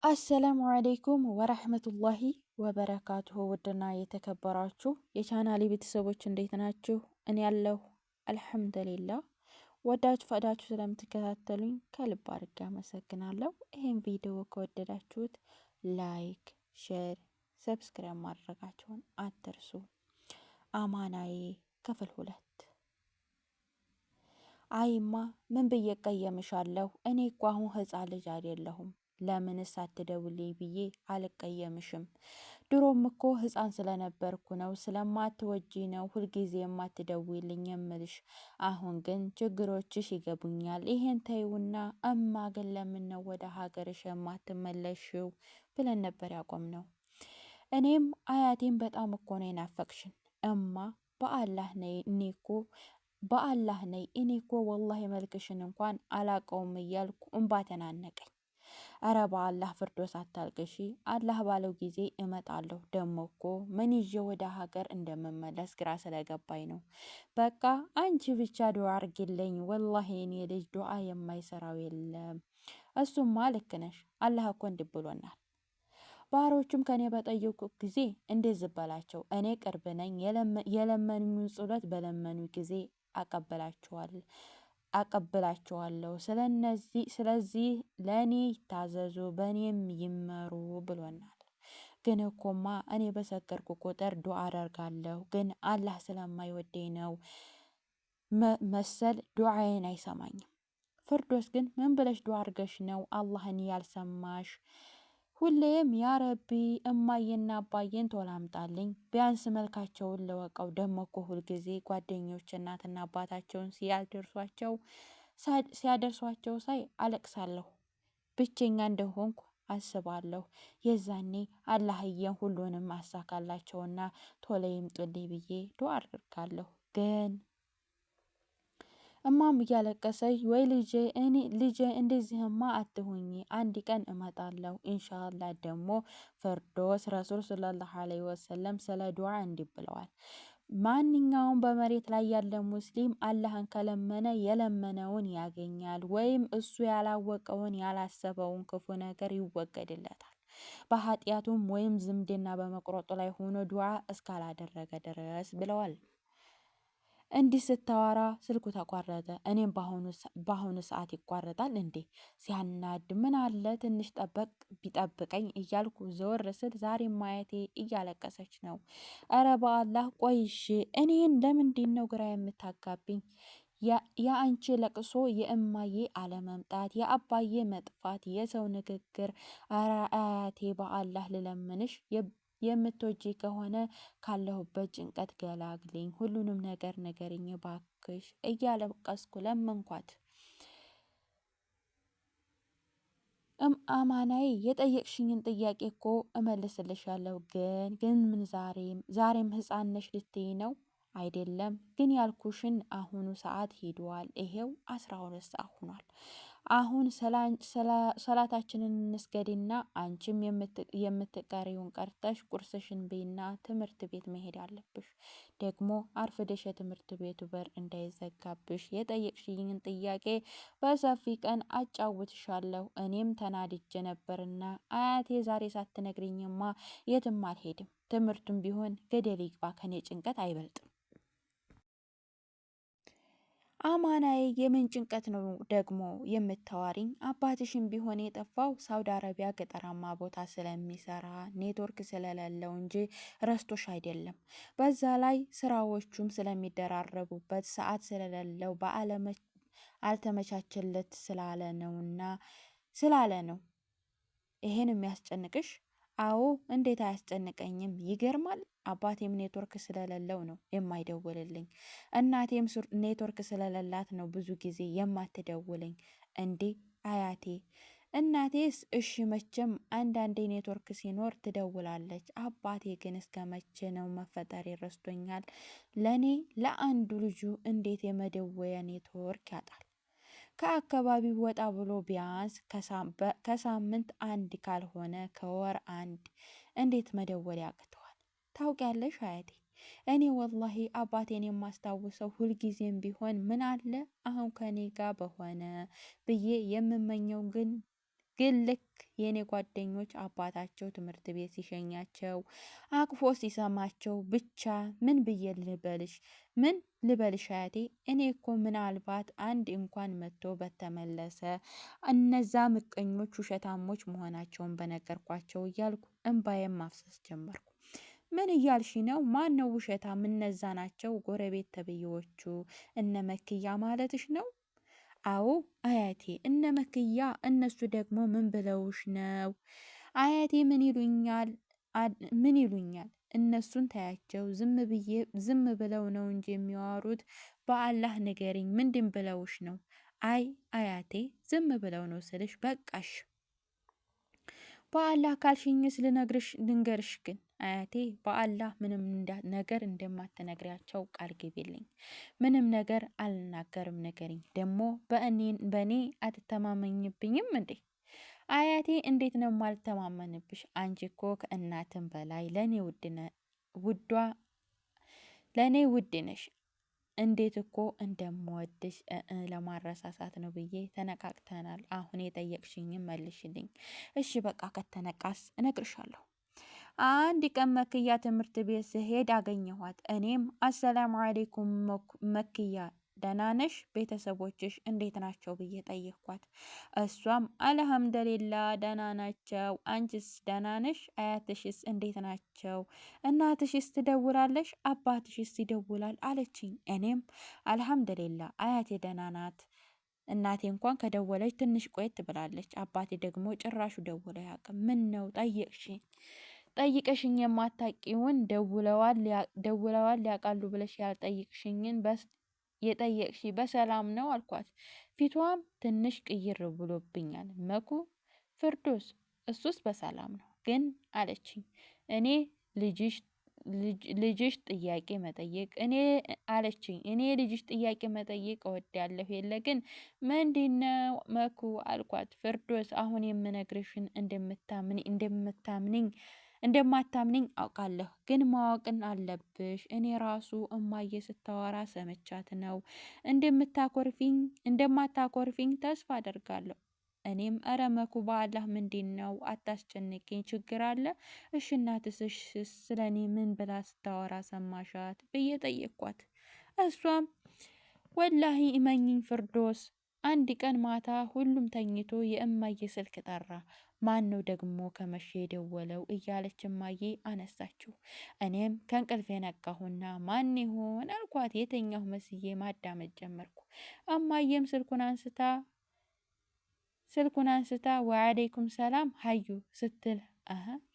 አሰላሙ አለይኩም ወረህመቱላሂ ወበረካቱሁ። ውድና የተከበራችሁ የቻናሌ ቤተሰቦች እንዴት ናችሁ? እኔ ያለሁ አልሐምዱሊላህ። ወዳችሁ ፈዳችሁ ስለምትከታተሉኝ ከልብ አድርጌ አመሰግናለሁ። ይህን ቪዲዮ ከወደዳችሁት ላይክ፣ ሼር፣ ሰብስክራይብ ማድረጋችሁን አትርሱ። አማናዬ ክፍል 2። አይማ ምን ብዬ ቀየምሻለሁ? እኔ እኮ አሁን ህፃን ልጅ አይደለሁም። ለምንስ አትደውልኝ ብዬ አልቀየምሽም። ድሮም እኮ ህፃን ስለነበርኩ ነው፣ ስለማትወጂ ነው ሁልጊዜ የማትደውልኝ የምልሽ። አሁን ግን ችግሮችሽ ይገቡኛል። ይሄን ተይውና እማ ግን ለምን ነው ወደ ሀገርሽ የማትመለሽው ብለን ነበር ያቆምነው። እኔም አያቴም በጣም እኮ ነው የናፈቅሽን እማ፣ በአላህ ነይ እኔ እኮ ወላሂ መልክሽን እንኳን አላቀውም እያልኩ እንባ ተናነቀኝ። እረ በአላህ ፍርዶስ አታልቅሺ፣ አላህ ባለው ጊዜ እመጣለሁ። ደሞ እኮ ምን ይዤ ወደ ሀገር እንደምመለስ ግራ ስለገባኝ ነው። በቃ አንቺ ብቻ ዱዓ አርጊልኝ። ወላሂ እኔ ልጅ ዱዓ የማይሰራው የለም። እሱማ ልክ ነሽ። አላህ እኮ እንዲህ ብሎናል። ባሮቹም ከኔ በጠየቁ ጊዜ እንዴት ዝበላቸው፣ እኔ ቅርብ ነኝ። የለመኑኝን ጸሎት በለመኑ ጊዜ አቀብላቸዋለሁ። ስለዚህ ለእኔ ይታዘዙ በእኔም ይመሩ ብሎናል። ግን እኮማ እኔ በሰገርኩ ቁጥር ዱዓ አደርጋለሁ፣ ግን አላህ ስለማይወደኝ ነው መሰል ዱዓዬን አይሰማኝም። ፍርዶስ ግን ምን ብለሽ ዱዓ አርገሽ ነው አላህን ያልሰማሽ? ሁሌም ያ ረቢ እማዬና አባዬን ቶሎ አምጣልኝ፣ ቢያንስ መልካቸውን ልወቀው። ደሞ እኮ ሁልጊዜ ጓደኞች እናትና አባታቸውን ሲያደርሷቸው ሳይ አለቅሳለሁ። ብቸኛ እንደሆንኩ አስባለሁ። የዛኔ አላህዬን ሁሉንም አሳካላቸውና ቶሎ ይምጡልኝ ብዬ ዱዓ አድርጋለሁ። ግን እማም እያለቀሰች ወይ ልጄ እንደዚህማ አትሁኚ፣ አንድ ቀን እመጣለሁ ኢንሻአላህ። ደግሞ ፍርዶስ ረሱል ሰለላሁ ዐለይሂ ወሰለም ስለ ዱዓ እንዲህ ብለዋል። ማንኛውም በመሬት ላይ ያለ ሙስሊም አላህን ከለመነ የለመነውን ያገኛል፣ ወይም እሱ ያላወቀውን ያላሰበውን ክፉ ነገር ይወገድለታል። በኃጢአቱም ወይም ዝምድና በመቁረጡ ላይ ሆኖ ዱዓ እስካላደረገ ድረስ ብለዋል። እንዲህ ስታወራ ስልኩ ተቋረጠ። እኔም በአሁኑ ሰዓት ይቋረጣል እንዴ ሲያናድ! ምን አለ ትንሽ ቢጠብቀኝ እያልኩ ዘወር ስል ዛሬም ማየቴ እያለቀሰች ነው። እረ በአላህ ቆይሽ፣ እኔን ለምንድን ነው ግራ የምታጋብኝ? የአንቺ ለቅሶ፣ የእማዬ አለመምጣት፣ የአባዬ መጥፋት፣ የሰው ንግግር። አረ አያቴ በአላህ ልለምንሽ፣ የምትወጂ ከሆነ ካለሁበት ጭንቀት ገላግልኝ፣ ሁሉንም ነገር ንገሪኝ ባክሽ እያለቀስኩ ለመንኳት። አማናዬ የጠየቅሽኝን ጥያቄ እኮ እመልስልሻለሁ። ግን ምን ዛሬም ህፃን ነሽ ልትይ ነው? አይደለም ግን ያልኩሽን አሁኑ ሰዓት ሄዷል። ይሄው 12 ሰዓት ሆኗል። አሁን ሰላታችንን እንስገድና አንቺም የምትቀሪውን ቀርተሽ ቁርስሽን ብይና ትምህርት ቤት መሄድ አለብሽ። ደግሞ አርፍደሽ የትምህርት ቤቱ በር እንዳይዘጋብሽ። የጠየቅሽኝን ጥያቄ በሰፊ ቀን አጫውትሻለሁ። እኔም ተናድጄ ነበርና አያቴ ዛሬ ሳትነግሪኝማ የትም አልሄድም። ትምህርቱም ቢሆን ገደል ይግባ፣ ከኔ ጭንቀት አይበልጥም። አማናዬ የምን ጭንቀት ነው ደግሞ የምታዋሪኝ? አባትሽም ቢሆን የጠፋው ሳውዲ አረቢያ ገጠራማ ቦታ ስለሚሰራ ኔትወርክ ስለሌለው እንጂ ረስቶሽ አይደለም። በዛ ላይ ስራዎቹም ስለሚደራረቡበት ሰዓት ስለሌለው አልተመቻቸለት ስላለ ነው ይሄን የሚያስጨንቅሽ። አዎ እንዴት አያስጨንቀኝም? ይገርማል። አባቴም ኔትወርክ ስለሌለው ነው የማይደውልልኝ። እናቴም ኔትወርክ ስለሌላት ነው ብዙ ጊዜ የማትደውልኝ። እንዴ አያቴ እናቴስ እሺ መቼም አንዳንዴ ኔትወርክ ሲኖር ትደውላለች። አባቴ ግን እስከ መቼ ነው መፈጠር ይረስቶኛል። ለኔ ለአንዱ ልጁ እንዴት የመደወያ ኔትወርክ ያጣል? ከአካባቢው ወጣ ብሎ ቢያንስ ከሳምንት አንድ ካልሆነ ከወር አንድ እንዴት መደወል ያቅተዋል? ታውቂያለሽ አያቴ፣ እኔ ወላሂ አባቴን የማስታውሰው ሁልጊዜም ቢሆን ምን አለ አሁን ከኔ ጋር በሆነ ብዬ የምመኘው ግን ግን ልክ የኔ ጓደኞች አባታቸው ትምህርት ቤት ሲሸኛቸው አቅፎ ሲሰማቸው ብቻ ምን ብዬ ልበልሽ? ምን ልበልሽ አያቴ? እኔ እኮ ምናልባት አንድ እንኳን መጥቶ በተመለሰ እነዛ ምቀኞች ውሸታሞች መሆናቸውን በነገርኳቸው እያልኩ እንባዬን ማፍሰስ ጀመርኩ። ምን እያልሽ ነው? ማን ነው ውሸታም? እነዛ ናቸው ጎረቤት ተብዬዎቹ እነ መክያ ማለትሽ ነው? አዎ አያቴ እነ መክያ። እነሱ ደግሞ ምን ብለውሽ ነው? አያቴ ምን ይሉኛል? እነሱን ታያቸው፣ ዝም ብለው ነው እንጂ የሚያወሩት። በአላህ ንገሪኝ፣ ምንድን ብለውሽ ነው? አይ አያቴ ዝም ብለው ነው ስልሽ በቃሽ። በአላህ ካልሽኝስ ልንገርሽ ግን አያቴ በአላህ ምንም ነገር እንደማትነግሪያቸው ቃል ግቢልኝ። ምንም ነገር አልናገርም ንገሪኝ። ደግሞ በእኔ አትተማመኝብኝም እንዴ? አያቴ እንዴት ነው ማልተማመንብሽ? አንቺ እኮ ከእናትም በላይ ለእኔ ውድ ነሽ። እንዴት እኮ እንደምወድሽ ለማረሳሳት ነው ብዬ ተነቃቅተናል። አሁን የጠየቅሽኝም መልሽልኝ። እሺ በቃ ከተነቃስ እነግርሻለሁ። አንድ ቀን መክያ ትምህርት ቤት ስሄድ አገኘኋት። እኔም አሰላሙ አሌይኩም መክያ ደህና ነሽ? ቤተሰቦችሽ እንዴት ናቸው ብዬ ጠየቅኳት። እሷም አልሐምዱሊላ ደህና ናቸው። አንቺስ ደህና ነሽ? አያትሽስ እንዴት ናቸው? እናትሽስ ትደውላለሽ? አባትሽስ ይደውላል አለችኝ። እኔም አልሐምዱሊላ አያቴ ደህና ናት። እናቴ እንኳን ከደወለች ትንሽ ቆየት ብላለች። አባቴ ደግሞ ጭራሹ ደውሎ አያውቅም። ምን ነው ጠይቀሽኝ የማታውቂውን ደውለዋል ያውቃሉ ብለሽ ያልጠይቅሽኝን የጠየቅሽ በሰላም ነው አልኳት። ፊቷም ትንሽ ቅይር ብሎብኛል። መኩ ፍርዶስ እሱስ በሰላም ነው ግን አለችኝ። እኔ ልጅሽ ጥያቄ መጠየቅ አለችኝ። እኔ ልጅሽ ጥያቄ መጠየቅ እወዳለሁ የለ ግን ምንድነው መኩ አልኳት። ፍርዶስ አሁን የምነግርሽን እንደማታምንኝ አውቃለሁ፣ ግን ማወቅን አለብሽ። እኔ ራሱ እማዬ ስታወራ ሰምቻት ነው። እንደማታኮርፊኝ ተስፋ አደርጋለሁ። እኔም እረ መኩ በአላህ ምንድን ነው? አታስጨንቂኝ፣ ችግር አለ? እሺ እናትሽ ስለ እኔ ምን ብላ ስታወራ ሰማሻት ብዬ ጠየቅኳት። እሷም ወላሂ እመኝኝ ፍርዶስ፣ አንድ ቀን ማታ ሁሉም ተኝቶ የእማዬ ስልክ ጠራ። ማን ነው ደግሞ ከመቼ የደወለው እያለች እማዬ አነሳችው። እኔም ከእንቅልፌ ነቃሁና ማን ይሆን አልኳት። የተኛሁ መስዬ ማዳመጥ ጀመርኩ። እማዬም ስልኩን አንስታ ወአለይኩም ሰላም ሀዩ ስትል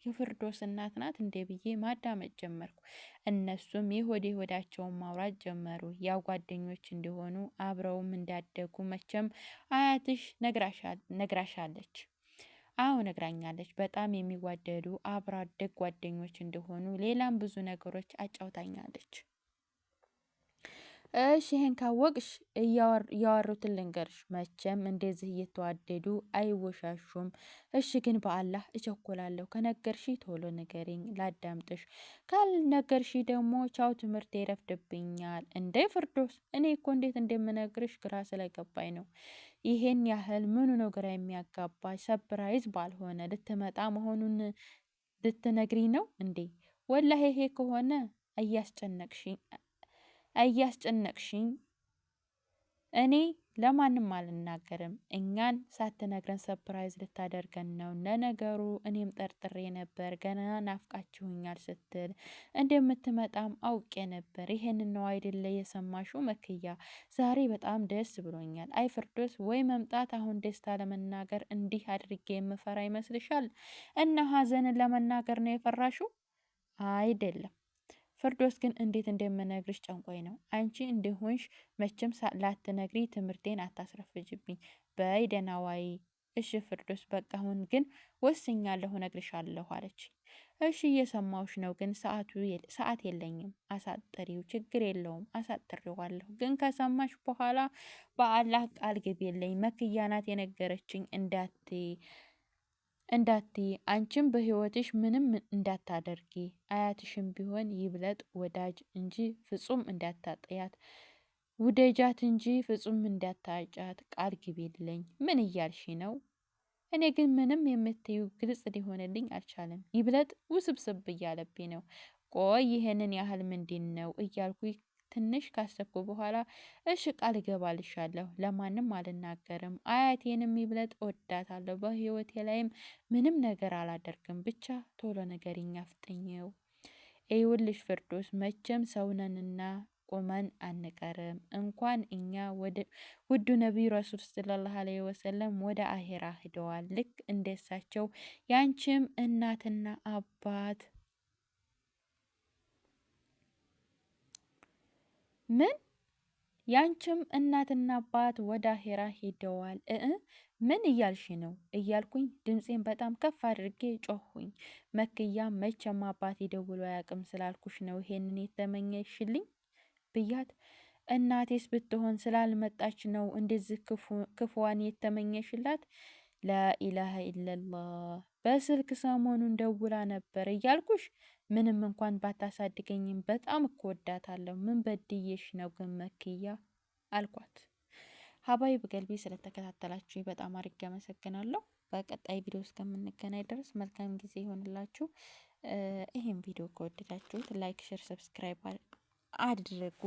የፍርዶስ እናት ናት እንዴ ብዬ ማዳመጥ ጀመርኩ። እነሱም የሆዳቸውን ማውራት ጀመሩ። ያው ጓደኞች እንደሆኑ አብረውም እንዳደጉ መቼም አያትሽ ነግራሻለች። አዎ ነግራኛለች። በጣም የሚዋደዱ አብሮ አደግ ጓደኞች እንደሆኑ ሌላም ብዙ ነገሮች አጫውታኛለች። እሺ ይሄን ካወቅሽ እያወሩትን ልንገርሽ። መቼም እንደዚህ እየተዋደዱ አይወሻሹም። እሺ ግን በአላህ እቸኮላለሁ። ከነገርሺ ቶሎ ንገሪኝ ላዳምጥሽ። ካልነገርሺ ደግሞ ቻው፣ ትምህርት ይረፍድብኛል። እንዴ ፍርዶስ፣ እኔ እኮ እንዴት እንደምነግርሽ ግራ ስለገባኝ ነው። ይሄን ያህል ምኑ ነው ግራ የሚያጋባሽ? ሰፕራይዝ ባልሆነ ልትመጣ መሆኑን ልትነግሪ ነው እንዴ? ወላሂ ይሄ ከሆነ እያስጨነቅሽኝ እኔ ለማንም አልናገርም። እኛን ሳትነግረን ሰፕራይዝ ልታደርገን ነው። ለነገሩ እኔም ጠርጥሬ ነበር፣ ገና ናፍቃችሁኛል ስትል እንደምትመጣም አውቄ ነበር። ይሄንን ነው አይደለ የሰማሽው መክያ? ዛሬ በጣም ደስ ብሎኛል። አይ ፍርዶስ፣ ወይ መምጣት አሁን ደስታ ለመናገር እንዲህ አድርጌ የምፈራ ይመስልሻል? እና ሀዘንን ለመናገር ነው የፈራሽው? አይደለም ፍርዶስ፣ ግን እንዴት እንደምነግርሽ ጨንቆኝ ነው። አንቺ እንደሆንሽ መቼም ላትነግሪ ትምህርቴን አታስረፍጅብኝ። በይ ደህና ዋይ። እሺ ፍርዶስ፣ በቃ አሁን ግን ወስኛለሁ፣ እነግርሻለሁ አለች። እሺ እየሰማሁሽ ነው፣ ግን ሰዓት የለኝም። አሳጥሪው፣ ችግር የለውም አሳጥሬዋለሁ። ግን ከሰማሽ በኋላ በአላህ ቃል ግቢልኝ። መክያ ናት የነገረችኝ እንዳትዪ፣ አንቺም በህይወትሽ ምንም እንዳታደርጊ፣ አያትሽም ቢሆን ይብለጥ ወዳጅ እንጂ ፍጹም እንዳታጥያት፣ ውደጃት እንጂ ፍጹም እንዳታጫት ቃል ግቢልኝ። ምን እያልሽ ነው? እኔ ግን ምንም የምትዩ ግልጽ ሊሆንልኝ አልቻለም። ይብለጥ ውስብስብ እያለብኝ ነው። ቆይ ይሄንን ያህል ምንድን ነው እያልኩ ትንሽ ካሰብኩ በኋላ እሺ ቃል እገባልሻለሁ፣ ለማንም አልናገርም። አያቴንም ይብለጥ እወዳታለሁ። በህይወቴ ላይም ምንም ነገር አላደርግም። ብቻ ቶሎ ነገርኛ አፍጥኘው። ይኸውልሽ ፍርዶስ፣ መቼም ሰውነንና ቁመን አንቀርም። እንኳን እኛ ውዱ ነቢዩ ረሱል ሰለላሁ ዐለይሂ ወሰለም ወደ አሄራ ሂደዋል። ልክ እንደሳቸው ያንቺም እናትና አባት ምን ያንቺም እናትና አባት ወደ አሄራ ሄደዋል ምን እያልሽ ነው እያልኩኝ ድምፄን በጣም ከፍ አድርጌ ጮህኩኝ። መክያ መቼም አባቴ ደውሎ አያውቅም ስላልኩሽ ነው ይሄንን የተመኘሽልኝ ብያት፣ እናቴስ ብትሆን ስላልመጣች ነው እንደዚህ ክፉዋን የተመኘሽላት? ላኢላሀ ኢለላህ። በስልክ ሰሞኑን ደውላ ነበር እያልኩሽ፣ ምንም እንኳን ባታሳድገኝም በጣም እኮ ወዳታለሁ። ምን በድዬሽ ነው ግን መክያ አልኳት። ሀባይ በገልቢ ስለተከታተላችሁ በጣም አድርጌ አመሰግናለሁ። በቀጣይ ቪዲዮ እስከምንገናኝ ድረስ መልካም ጊዜ ይሆንላችሁ። ይህን ቪዲዮ ከወደዳችሁት ላይክ፣ ሼር፣ ሰብስክራይብ አድርጉ።